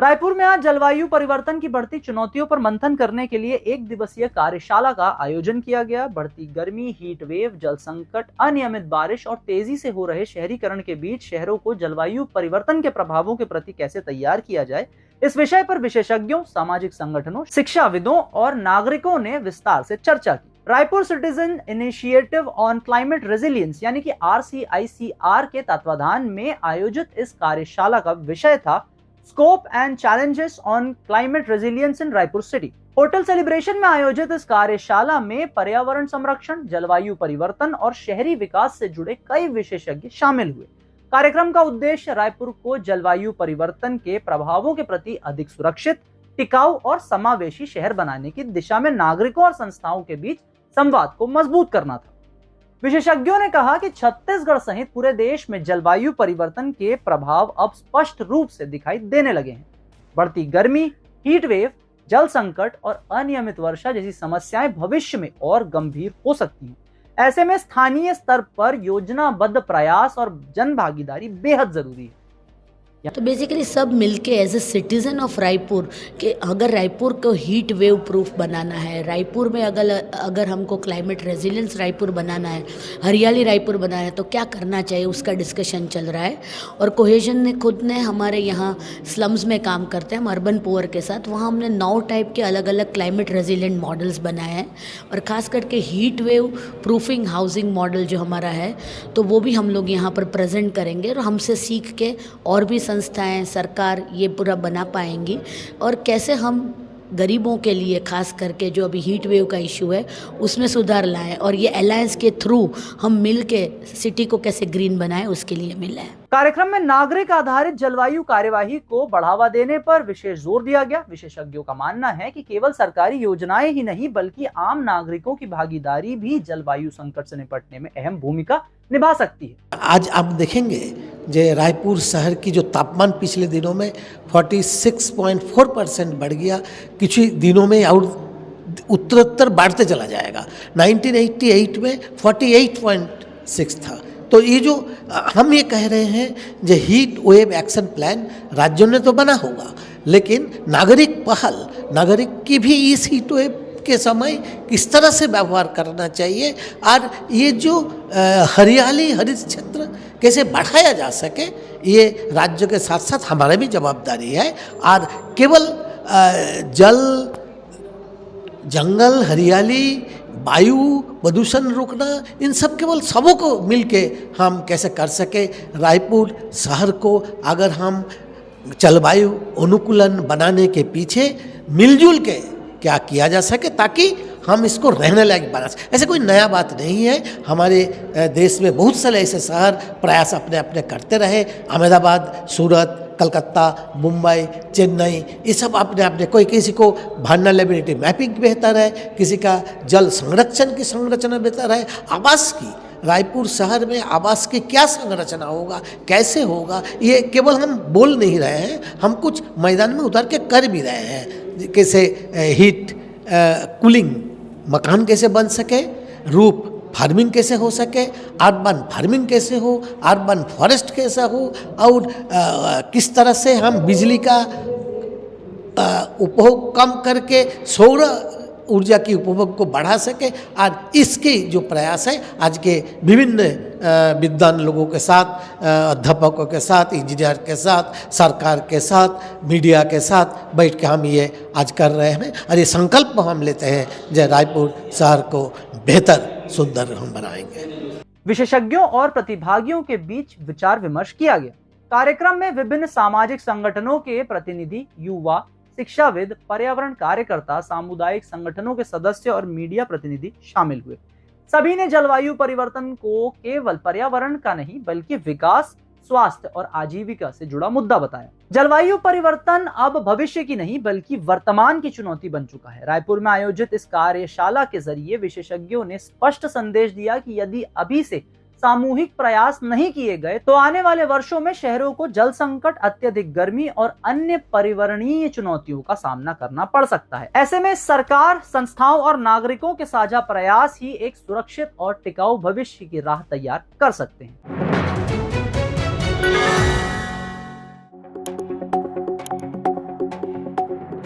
रायपुर में आज जलवायु परिवर्तन की बढ़ती चुनौतियों पर मंथन करने के लिए एक दिवसीय कार्यशाला का आयोजन किया गया। बढ़ती गर्मी, हीट वेव, जल संकट, अनियमित बारिश और तेजी से हो रहे शहरीकरण के बीच शहरों को जलवायु परिवर्तन के प्रभावों के प्रति कैसे तैयार किया जाए, इस विषय पर विशेषज्ञों, सामाजिक संगठनों, शिक्षाविदों और नागरिकों ने विस्तार से चर्चा की। Raipur citizen initiative on climate resilience यानी कि RCICR के तत्वाधान में आयोजित इस कार्यशाला का विषय था scope and challenges on climate resilience in Raipur city. Hotel celebration में आयोजित इस कार्यशाला में पर्यावरण संरक्षण, जलवायु परिवर्तन और शहरी विकास से जुड़े कई विशेषज्ञ शामिल हुए। कार्यक्रम का उद्देश्य रायपुर को जलवायु परिवर्तन के प्रभावों के प्रति अधिक सुरक्षित, टिकाऊ और समावेशी शहर बनाने की दिशा में नागरिकों और संस्थाओं के बीच संवाद को मजबूत करना था। विशेषज्ञों ने कहा कि छत्तीसगढ़ सहित पूरे देश में जलवायु परिवर्तन के प्रभाव अब स्पष्ट रूप से दिखाई देने लगे हैं। बढ़ती गर्मी, हीट वेव, जल संकट और अनियमित वर्षा जैसी समस्याएं भविष्य में और गंभीर हो सकती हैं। ऐसे में स्थानीय स्तर पर योजनाबद्ध प्रयास और जन भागीदारी बेहद जरूरी है। तो बेसिकली सब मिलके as a citizen of Raipur कि अगर रायपुर को हीट वेव प्रूफ बनाना है, रायपुर में अगर हमको क्लाइमेट रेजिलियंस रायपुर बनाना है, हरियाली रायपुर बनाना है, तो क्या करना चाहिए उसका डिस्कशन चल रहा है। और कोहेजन ने खुद ने हमारे यहाँ स्लम्स में काम करते हैं हम अर्बन पुअर के साथ, वहाँ हमने 9 टाइप के अलग अलग क्लाइमेट रेजिलियंट मॉडल्स बनाए हैं। और ख़ास करके heat wave proofing housing model जो हमारा है, तो वो भी हम लोग यहाँ पर प्रेजेंट करेंगे और हमसे सीख के और भी संस्थाएं, सरकार ये पूरा बना पाएंगी। और कैसे हम गरीबों के लिए खास करके जो अभी हीट वेव का इशू है उसमें सुधार लाएं और ये अलायंस के थ्रू हम मिल के सिटी को कैसे ग्रीन बनाएं उसके लिए मिले हैं। कार्यक्रम में नागरिक आधारित जलवायु कार्यवाही को बढ़ावा देने पर विशेष जोर दिया गया। विशेषज्ञों का मानना है कि केवल सरकारी योजनाएं ही नहीं बल्कि आम नागरिकों की भागीदारी भी जलवायु संकट से निपटने में अहम भूमिका निभा सकती है। आज आप देखेंगे जो रायपुर शहर की जो तापमान पिछले दिनों में 46.4% बढ़ गया, कुछ दिनों में और उत्तरोत्तर बढ़ते चला जाएगा। 1988 में 48.6 था। तो ये जो हम ये कह रहे हैं जो हीट वेव एक्शन प्लान राज्यों ने तो बना होगा, लेकिन नागरिक पहल, नागरिक की भी इस हीट वेव के समय किस तरह से व्यवहार करना चाहिए और ये जो हरियाली हरित क्षेत्र कैसे बढ़ाया जा सके, ये राज्य के साथ साथ हमारा भी जवाबदारी है। और केवल जल, जंगल, हरियाली, वायु प्रदूषण रोकना, इन सब केवल सबों को मिलके हम कैसे कर सके। रायपुर शहर को अगर हम जलवायु अनुकूलन बनाने के पीछे मिलजुल के क्या किया जा सके ताकि हम इसको रहने लायक बना सकें। ऐसे कोई नया बात नहीं है। हमारे देश में बहुत सारे ऐसे शहर प्रयास अपने अपने करते रहे। अहमदाबाद, सूरत, कलकत्ता, मुंबई, चेन्नई, ये सब अपने अपने, कोई किसी को वल्नरेबिलिटी मैपिंग बेहतर है, किसी का जल संरक्षण की संरचना बेहतर है, आवास की। रायपुर शहर में आवास की क्या संरचना होगा, कैसे होगा, ये केवल हम बोल नहीं रहे हैं, हम कुछ मैदान में उतर के कर भी रहे हैं। कैसे हीट कूलिंग मकान कैसे बन सके, रूफ फार्मिंग कैसे हो सके, अर्बन फार्मिंग कैसे हो, अर्बन फॉरेस्ट कैसा हो, और किस तरह से हम बिजली का उपभोग कम करके सौर ऊर्जा की उपभोग को बढ़ा सके। और इसके जो प्रयास है आज के विभिन्न विद्वान लोगों के साथ, अध्यापकों के साथ, इंजीनियर के साथ, सरकार के साथ, मीडिया के साथ बैठ के हम ये आज कर रहे हैं। और ये संकल्प हम लेते हैं जो रायपुर शहर को बेहतर, सुंदर हम बनाएंगे। विशेषज्ञों और प्रतिभागियों के बीच विचार विमर्श किया गया। कार्यक्रम में विभिन्न सामाजिक संगठनों के प्रतिनिधि, युवा, शिक्षाविद, पर्यावरण कार्यकर्ता, सामुदायिक संगठनों के सदस्य और मीडिया प्रतिनिधि शामिल हुए। सभी ने जलवायु परिवर्तन को केवल पर्यावरण का नहीं बल्कि विकास, स्वास्थ्य और आजीविका से जुड़ा मुद्दा बताया। जलवायु परिवर्तन अब भविष्य की नहीं बल्कि वर्तमान की चुनौती बन चुका है। रायपुर में आयोजित इस कार्यशाला के जरिए विशेषज्ञों ने स्पष्ट संदेश दिया कि यदि अभी से सामूहिक प्रयास नहीं किए गए तो आने वाले वर्षों में शहरों को जल संकट, अत्यधिक गर्मी और अन्य पर्यावरणीय चुनौतियों का सामना करना पड़ सकता है। ऐसे में सरकार, संस्थाओं और नागरिकों के साझा प्रयास ही एक सुरक्षित और टिकाऊ भविष्य की राह तैयार कर सकते हैं।